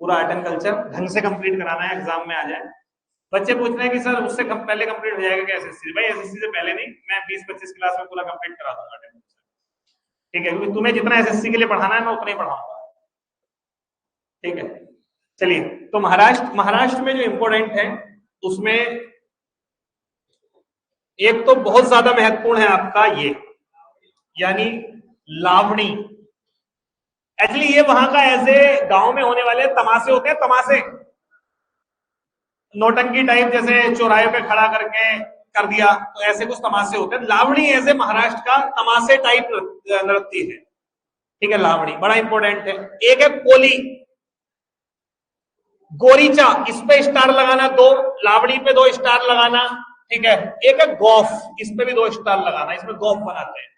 पूरा आर्ट एंड कल्चर ढंग से कंप्लीट कराना है, एग्जाम में आ जाए। बच्चे पूछ रहे हैं कि सर उससे पहले कंप्लीट हो जाएगा क्या एसएससी? भाई एसएससी से पहले नहीं, मैं 20-25 क्लास में पूरा कंप्लीट करा दूंगा, ठीक है, क्योंकि तुम्हें जितना एसएससी के लिए पढ़ाना है मैं उतना ही पढ़ाऊंगा, ठीक है। चलिए, तो महाराष्ट्र में जो इंपोर्टेंट है उसमें एक तो बहुत ज्यादा महत्वपूर्ण है आपका ये, यानी लावणी। एक्चुअली ये वहां का ऐसे गांव में होने वाले तमाशे होते हैं, तमाशे नौटंकी टाइप, जैसे चौराहे पे खड़ा करके कर दिया, तो ऐसे कुछ तमाशे होते हैं। लावणी ऐसे महाराष्ट्र का तमाशे टाइप नृत्य है, ठीक है। लावणी बड़ा इंपॉर्टेंट है। एक है कोली, गोरीचा, इस पे स्टार लगाना 2, लावणी पे 2 स्टार लगाना, ठीक है। एक है गौफ, इस पे भी 2 स्टार लगाना, इसमें गौफ बनाते हैं,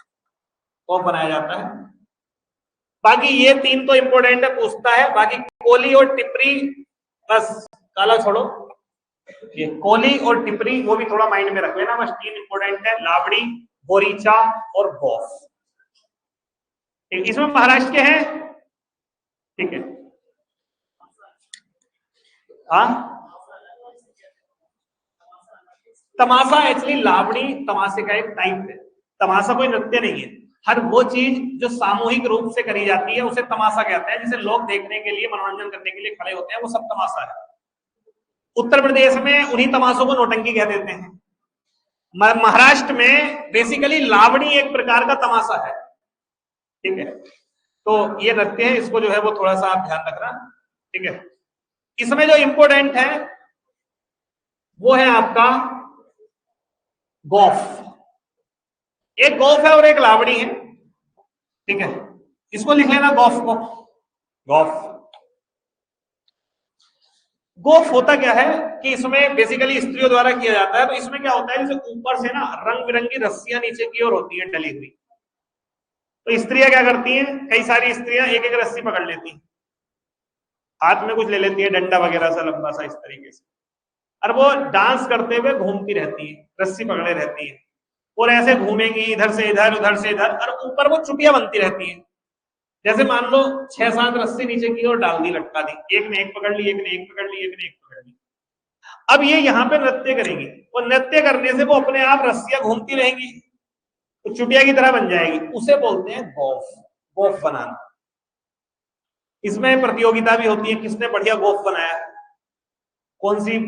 गौफ बनाया जाता है। बाकी ये 3 तो इंपॉर्टेंट है, पूछता है। बाकी कोली और टिपरी बस काला छोड़ो, ये कोली और टिपरी वो भी थोड़ा माइंड में रख लेना, बस 3 इंपॉर्टेंट है, लावड़ी, गोरीचा और गौफ। इसमें महाराष्ट्र के हैं, ठीक है। हाँ, तमाशा एक्चुअली लावणी तमाशे का एक टाइप है। तमाशा कोई नृत्य नहीं है। हर वो चीज जो सामूहिक रूप से करी जाती है उसे तमाशा कहते हैं, जिसे लोग देखने के लिए, मनोरंजन करने के लिए खड़े होते हैं, वो सब तमाशा है। उत्तर प्रदेश में उन्हीं तमाशों को नौटंकी कह देते हैं। महाराष्ट्र में बेसिकली लावणी एक प्रकार का तमाशा है। ठीक है, तो ये नृत्य है, इसको जो है वो थोड़ा सा आप ध्यान रखना। ठीक है, इसमें जो इंपॉर्टेंट है वो है आपका गौफ। एक गौफ है और एक लावणी है। ठीक है, इसको लिख लेना गौफ को। गौफ गोफ होता क्या है कि इसमें बेसिकली स्त्रियों द्वारा किया जाता है। तो इसमें क्या होता है, जैसे ऊपर से ना रंग बिरंगी रस्सियां नीचे की ओर होती है डली हुई। तो स्त्रियां क्या करती हैं, कई सारी स्त्रियां एक एक रस्सी पकड़ लेती हैं, हाथ में कुछ ले लेती है, डंडा वगैरह सा लंबा सा इस तरीके से, और वो डांस करते हुए घूमती रहती है, रस्सी पकड़े रहती है, और ऐसे घूमेंगी इधर से इधर उधर से इधर, और ऊपर वो चुटिया बनती रहती है। जैसे मान लो 6-7 रस्सी नीचे की ओर डाल दी, लटका दी, एक ने एक पकड़ ली, एक ने एक पकड़ ली, एक ने एक पकड़ ली। अब ये यहाँ पे नृत्य करेंगी, और नृत्य करने से वो अपने आप रस्सियां घूमती रहेंगी, तो चुटिया की तरह बन जाएगी। उसे बोलते हैं गोफ, गोफ बनाना। इसमें प्रतियोगिता भी होती है, किसने बढ़िया गोफ बनाया, कौन सी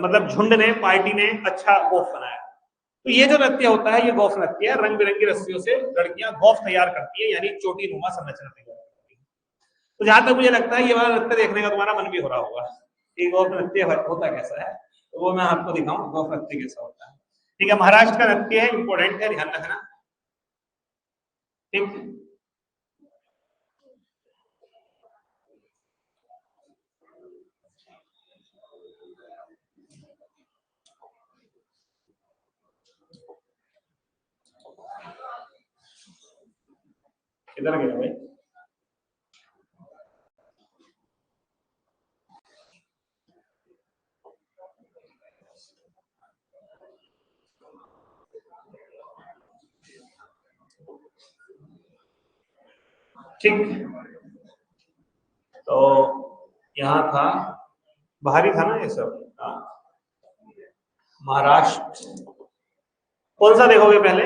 मतलब झुंड ने, पार्टी ने अच्छा गोफ बनाया। तो ये जो नृत्य होता है ये गोफ नृत्य है। रंग बिरंगी रस्सियों से लड़कियां गोफ तैयार करती है, यानी चोटी नुमा संरचना तैयार करती है। तो जहां तक मुझे लगता है ये वाला नृत्य देखने का तुम्हारा मन भी हो रहा होगा कि गोफ नृत्य होता कैसा है, तो वो मैं आपको दिखाऊं गोफ नृत्य कैसा होता है। ठीक है, महाराष्ट्र का नृत्य है, इंपॉर्टेंट है, ध्यान रखना। ठीक, किधर गया भाई? ठीक, तो यहाँ था, बाहरी था ना ये सब। महाराष्ट्र कौन सा देखोगे पहले?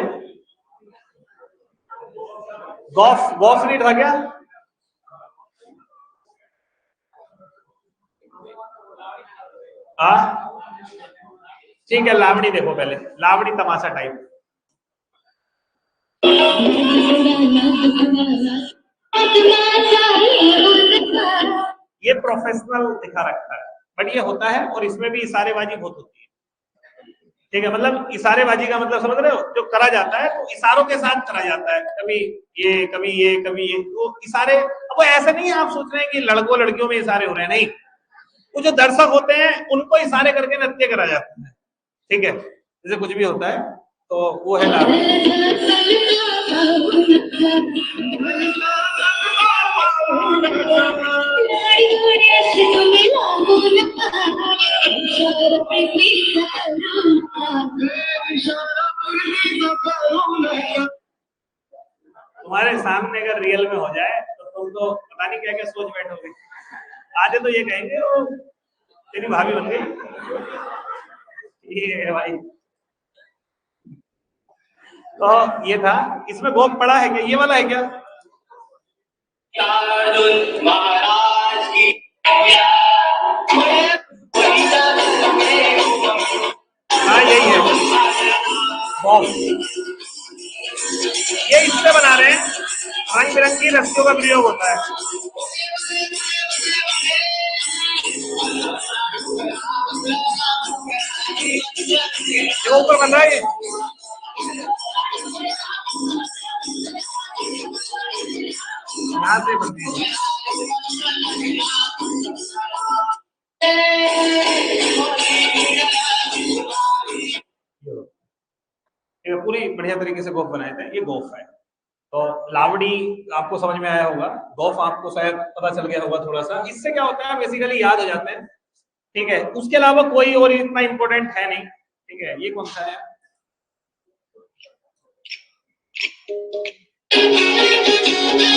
गोफ, गोफ नहीं था क्या? ठीक है, लावणी देखो पहले, लावणी तमाशा टाइप। ये प्रोफेशनल दिखा रखा है, बट ये होता है, और इसमें भी इशारेबाजी बहुत होती है। ठीक है, मतलब इशारेबाजी का मतलब समझ रहे हो, जो करा जाता है तो इशारों के साथ करा जाता है, कभी ये कभी ये कभी ये, तो इशारे। अब वो ऐसे नहीं है आप सोच रहे हैं कि लड़कों लड़कियों में इशारे हो रहे हैं, नहीं, वो जो दर्शक होते हैं उनको इशारे करके नृत्य करा जाता है। ठीक है, जैसे कुछ भी होता है, तो वो है तुम्हारे सामने अगर रियल में हो जाए तो तुम तो पता नहीं क्या क्या सोच बैठोगे। आधे तो ये कहेंगे वो तेरी भाभी बन गई। ये भाई, तो ये था। इसमें गोप पड़ा है क्या, ये वाला है क्या? महाराज की हाँ यही है गोप। ये इससे बना रहे हैं, रंग बिरंगी रस्सियों का प्रयोग होता है। जो ऊपर बन रहा है यहाँ से बनती है। पूरी बढ़िया तरीके से गोफ बनाए थे, ये गोफ है। तो लावड़ी आपको समझ में आया होगा, गोफ आपको शायद पता चल गया होगा थोड़ा सा। इससे क्या होता है, बेसिकली याद हो जाते हैं। ठीक है, उसके अलावा कोई और इतना इंपॉर्टेंट है नहीं। ठीक है, ये कौन सा है?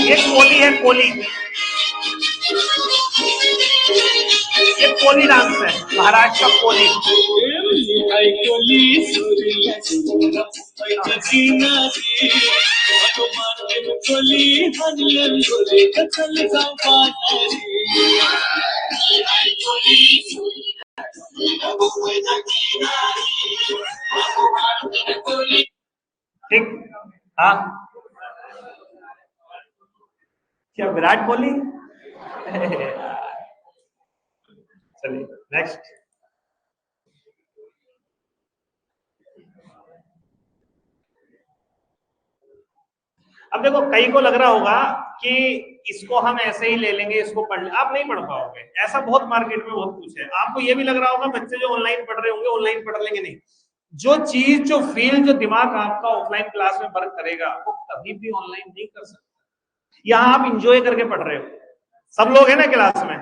ये कोली है, कोली। ये कोली डांस है, महाराष्ट्र का कोली। ठीक, हाँ क्या विराट कोहली? चलिए नेक्स्ट। अब देखो कई को लग रहा होगा कि इसको हम ऐसे ही ले लेंगे, इसको पढ़ ले, आप नहीं पढ़ पाओगे। ऐसा बहुत मार्केट में बहुत कुछ है। आपको ये भी लग रहा होगा बच्चे जो ऑनलाइन पढ़ रहे होंगे ऑनलाइन पढ़ लेंगे, नहीं। जो चीज, जो फील्ड, जो दिमाग आपका ऑफलाइन क्लास में वर्क करेगा वो कभी भी ऑनलाइन नहीं कर सकता। यहाँ आप इंजॉय करके पढ़ रहे हो, सब लोग है ना क्लास में,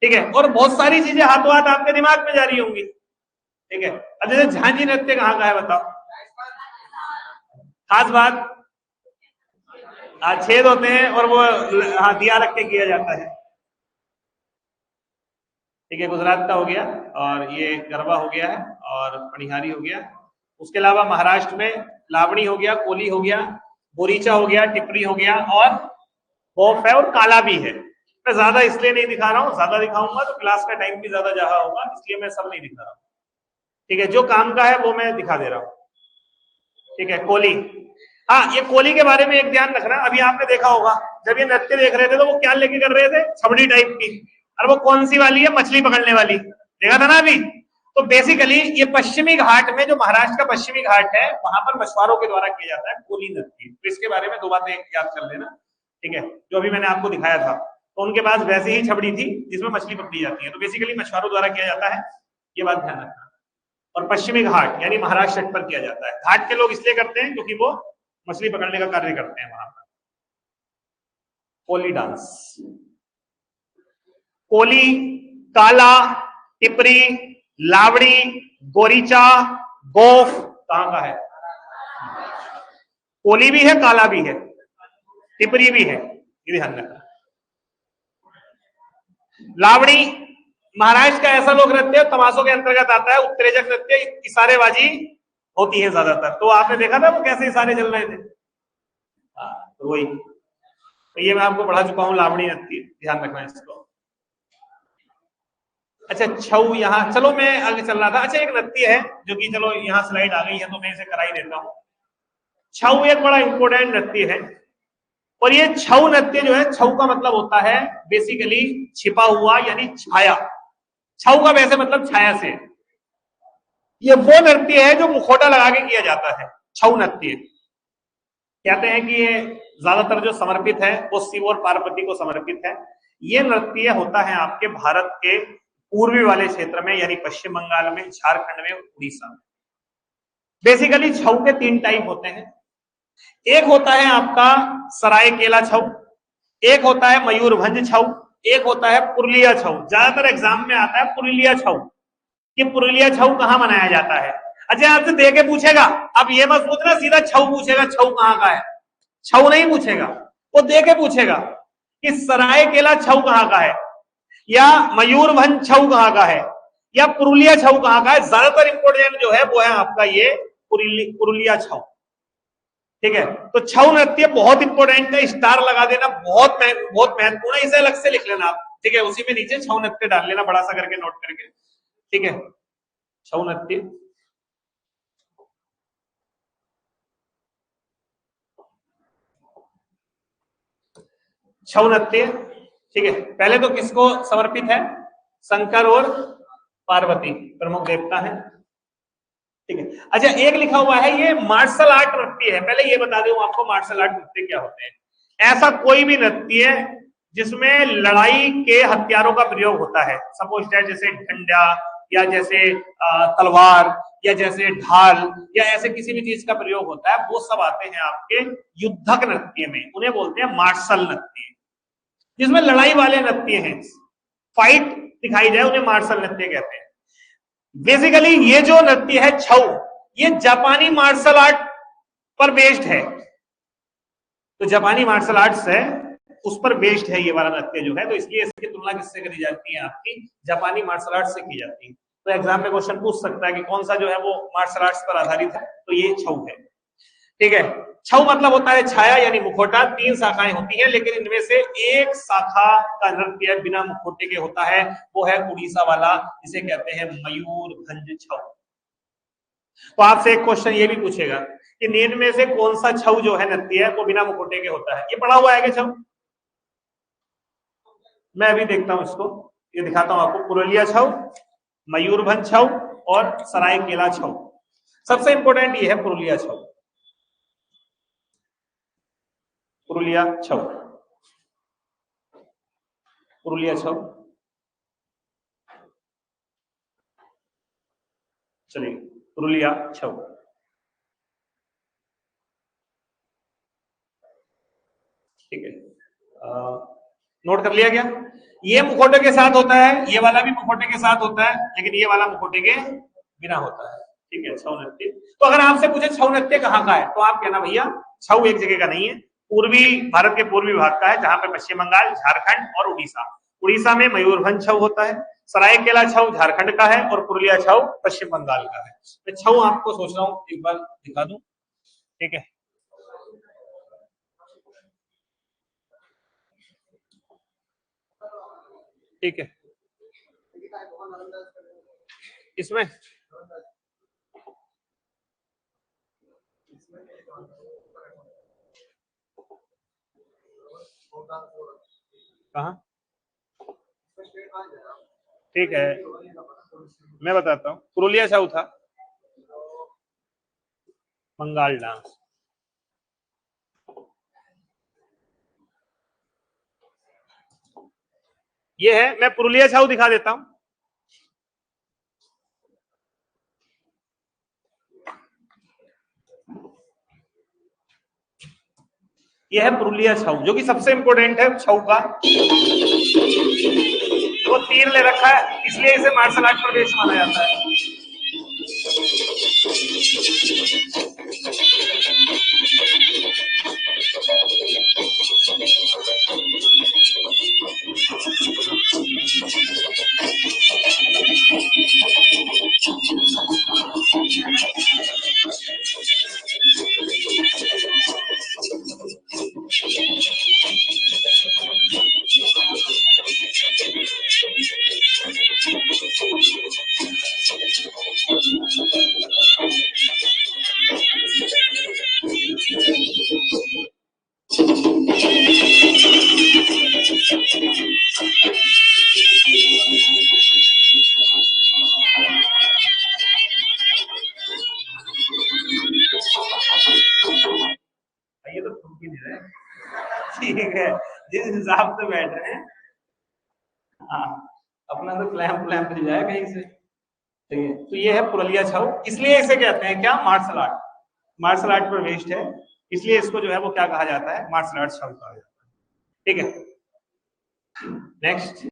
ठीक है, और बहुत सारी चीजें हाथों हाथ आपके दिमाग में जा रही होंगी, ठीक है। अब जैसे झांझी नृत्य कहाँ का है बताओ? खास बात, छेद होते हैं और वो दिया रख के किया जाता है, ठीक है। गुजरात का हो गया, और ये गरबा हो गया है, और पनिहारी हो गया। उसके अलावा महाराष्ट्र में लावणी हो गया, कोली हो गया, बोरीचा हो गया, टिपरी हो गया, और गोफ है, और काला भी है। मैं ज्यादा इसलिए नहीं दिखा रहा हूँ, ज्यादा दिखाऊंगा तो क्लास का टाइम भी ज्यादा जहा होगा, इसलिए मैं सब नहीं दिखा रहा हूँ, ठीक है। जो काम का है वो मैं दिखा दे रहा हूँ, ठीक है। कोली, हाँ, ये कोली के बारे में एक ध्यान रखना। अभी आपने देखा होगा जब ये नृत्य देख रहे थे तो वो क्या लेके कर रहे थे? छबड़ी टाइप की। और वो कौन सी वाली है? मछली पकड़ने वाली, देखा था ना अभी। तो बेसिकली ये पश्चिमी घाट में, जो महाराष्ट्र का पश्चिमी घाट है, वहां पर मछुआरों के द्वारा किया जाता है कोली नृत्य। तो इसके बारे में दो बातें याद कर लेना, ठीक है। जो अभी मैंने आपको दिखाया था, तो उनके पास वैसे ही छबड़ी थी जिसमें मछली पकड़ी जाती है। तो बेसिकली मछुआरों द्वारा किया जाता है, ये बात ध्यान रखना। और पश्चिमी घाट यानी महाराष्ट्र तट पर किया जाता है। घाट के लोग इसलिए करते हैं क्योंकि वो मछली पकड़ने का कार्य करते हैं वहां पर। कोली डांस, कोली, काला, टिपरी, लावड़ी, गोरीचा, गोफ कहां का है? कोली भी है, काला भी है, टिपरी भी है, ये ध्यान रखना। लावड़ी महाराष्ट्र का ऐसा लोक नृत्य, तमाशों के अंतर्गत आता है। उत्तेजक नृत्य, इशारेबाजी होती है ज्यादातर। तो आपने देखा था वो कैसे इशारे चल रहे थे, तो वही। तो ये मैं आपको पढ़ा चुका हूं, लावड़ी नृत्य, ध्यान रखना इसको। अच्छा, छऊ यहाँ, चलो मैं आगे चल रहा था। अच्छा, एक नृत्य है जो कि, चलो यहाँ स्लाइड आ गई है तो मैं इसे करा ही देता हूँ। छऊ एक बड़ा इंपोर्टेंट नृत्य है, और ये छऊ नृत्य जो है, छऊ का मतलब होता है बेसिकली छिपा हुआ, यानी छाया। छऊ का वैसे मतलब छाया से। ये वो नृत्य है जो मुखौटा लगा के किया जाता है, छऊ नृत्य। कहते हैं कि ये ज्यादातर जो समर्पित है वो शिव और पार्वती को समर्पित है। ये नृत्य होता है आपके भारत के पूर्वी वाले क्षेत्र में, यानी पश्चिम बंगाल में, झारखंड में, उड़ीसा में। बेसिकली छऊ के 3 टाइप होते हैं। एक होता है आपका सरायकेला छऊ, एक होता है मयूरभंज छऊ, एक होता है पुरुलिया छऊ। ज्यादातर एग्जाम में आता है पुरुलिया छऊ, कि पुरुलिया छऊ कहां मनाया जाता है। अच्छा, आपसे दे के पूछेगा, अब ये मत सोचना सीधा छऊ पूछेगा, छऊ कहां का है। छऊ नहीं पूछेगा, वो दे के पूछेगा कि सरायकेला छऊ कहां का है, या मयूरभंज छऊ कहां का है, या पुरुलिया छऊ कहां का है। ज्यादातर इंपोर्टेंट जो है वो है आपका ये पुरुलिया छऊ, ठीक है। तो छऊ नृत्य बहुत इंपोर्टेंट है, स्टार लगा देना, बहुत महत्वपूर्ण है। इसे अलग से लिख लेना आप, ठीक है। उसी में नीचे छऊ नृत्य डाल लेना, बड़ा सा करके नोट करके, ठीक है। छऊ नृत्य, छऊ नृत्य, ठीक है। पहले तो किसको समर्पित है? शंकर और पार्वती प्रमुख देवता है, ठीक है। अच्छा, एक लिखा हुआ है ये मार्शल आर्ट नृत्य है। पहले ये बता दूं आपको मार्शल आर्ट नृत्य क्या होते हैं। ऐसा कोई भी नृत्य जिसमें लड़ाई के हथियारों का प्रयोग होता है, सपोज दैट जैसे डंडा, या जैसे तलवार, या जैसे ढाल, या ऐसे किसी भी चीज का प्रयोग होता है, वो सब आते हैं आपके युद्धक नृत्य में। उन्हें बोलते हैं मार्शल नृत्य। जिसमें लड़ाई वाले नृत्य हैं, फाइट दिखाई जाए, उन्हें मार्शल नृत्य कहते हैं। बेसिकली ये जो नृत्य है छऊ, ये जापानी मार्शल आर्ट पर बेस्ड है। तो जापानी मार्शल आर्ट्स है, उस पर बेस्ड है ये वाला नृत्य जो है, तो इसलिए इसकी तुलना किससे करी जाती है, आपकी जापानी मार्शल आर्ट से की जाती है। तो एग्जाम में क्वेश्चन पूछ सकता है कि कौन सा जो है वो मार्शल आर्ट्स पर आधारित है, तो ये छऊ है। ठीक है, छऊ मतलब होता है छाया यानी मुखौटा। 3 शाखाएं होती हैं, लेकिन इनमें से एक शाखा का नृत्य बिना मुखौटे के होता है, वो है उड़ीसा वाला, जिसे कहते हैं मयूरभंज छऊ। तो आपसे एक क्वेश्चन ये भी पूछेगा कि निम्न में से कौन सा छऊ जो है नृत्य है वो बिना मुखौटे के होता है। ये पढ़ा हुआ है क्या छऊ? मैं अभी देखता हूं इसको, ये दिखाता हूं आपको। पुरुलिया छऊ, मयूरभंज छऊ और सरायकेला छऊ। सबसे इंपॉर्टेंट ये है पुरुलिया छऊ। पुरुलिया छऊ, पुरुलिया छऊ। चलिए, पुरुलिया छऊ। ठीक है, नोट कर लिया गया। ये मुखौटे के साथ होता है, ये वाला भी मुखौटे के साथ होता है, लेकिन ये वाला मुखौटे के बिना होता है। ठीक है, छऊ नृत्य। तो अगर आपसे पूछे छऊ नृत्य कहाँ का है, तो आप कहना भैया छऊ एक जगह का नहीं है, पूर्वी भारत के पूर्वी भाग का है, जहां पे पश्चिम बंगाल, झारखंड और उड़ीसा। उड़ीसा में मयूरभंज छऊ होता है, सरायकेला छऊ झारखंड का है और पुरुलिया छऊ पश्चिम बंगाल का है। मैं छऊ आपको सोच रहा हूँ एक बार दिखा दूं। ठीक है, ठीक है, इसमें कहा, ठीक है मैं बताता हूँ। पुरुलिया छऊ था बंगाल डांस। ये है, मैं पुरुलिया छऊ दिखा देता हूं। यह है पुरुलिया छऊ, जो कि सबसे इंपॉर्टेंट है छऊ का। वो तीर ले रखा है, इसलिए इसे मार्शल आर्ट प्रदेश माना जाता है। ये तो थूक ही नहीं रहे, ठीक है, जिस हिसाब से बैठ रहे हैं, हाँ, अपना तो क्लैंप क्लैंप मिल जाए कहीं से। ठीक है, तो ये है पुरुलिया छऊ, इसलिए इसे कहते हैं क्या, मार्शल आर्ट। मार्शल आर्ट पर बेस्ड है, इसलिए इसको जो है वो क्या कहा जाता है, मार्शल आर्ट छऊ कहा जाता है। ठीक है, नेक्स्ट।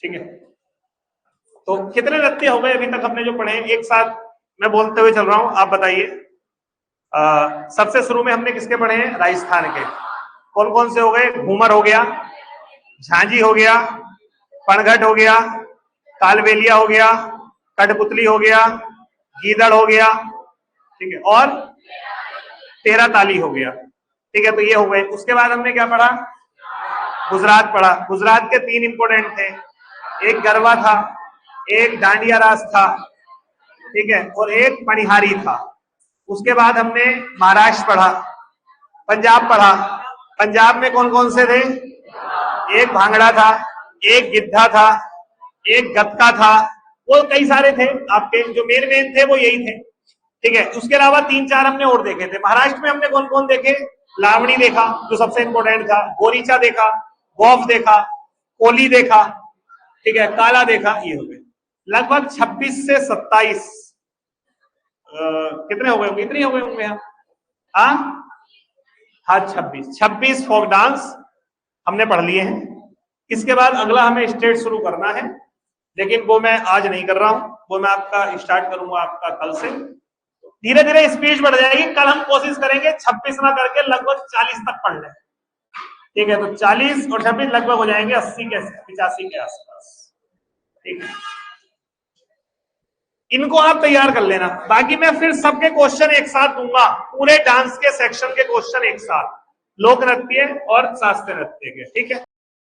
ठीक है, तो कितने नृत्य हो गए अभी तक हमने जो पढ़े, एक साथ मैं बोलते हुए चल रहा हूं, आप बताइए। सबसे शुरू में हमने किसके पढ़े हैं, राजस्थान के। कौन कौन से हो गए, घूमर हो गया, झांझी हो गया, पणघट हो गया, कालबेलिया हो गया, कठपुतली हो गया, गीदड़ हो गया, ठीक है, और तेरा ताली हो गया। ठीक है, तो ये हो गए। उसके बाद हमने क्या पढ़ा, गुजरात पढ़ा। गुजरात के 3 इंपोर्टेंट थे, एक गरबा था, एक डांडिया रास था, ठीक है, और एक पनिहारी था। उसके बाद हमने महाराष्ट्र पढ़ा, पंजाब पढ़ा। पंजाब में कौन कौन से थे, एक भांगड़ा था, एक गिद्धा था, एक गतका था, वो कई सारे थे आपके, जो मेन थे वो यही थे। ठीक है, उसके अलावा 3-4 हमने और देखे थे। महाराष्ट्र में हमने कौन कौन देखे, लावणी देखा जो सबसे इंपॉर्टेंट था, गोरीचा देखा, गौफ देखा, कोली देखा, ठीक है, काला देखा, ये हो गए। लगभग 26 से 27 कितने हो गए होंगे, इतने हो गए होंगे हाँ, 26 फोक डांस हमने पढ़ लिए हैं। इसके बाद अगला हमें स्टेट शुरू करना है, लेकिन वो मैं आज नहीं कर रहा हूं, वो मैं आपका स्टार्ट करूंगा आपका कल से। धीरे धीरे स्पीड बढ़ जाएगी। कल हम कोशिश करेंगे 26 ना करके लगभग 40 तक पढ़ लें, ठीक है। तो 40 और 26 लगभग हो जाएंगे 80 के 85 के आसपास, ठीक है। इनको आप तैयार कर लेना। बाकी मैं फिर सबके क्वेश्चन एक साथ दूंगा, पूरे डांस के सेक्शन के क्वेश्चन एक साथ, लोक नृत्य और शास्त्रीय नृत्य के, ठीक है।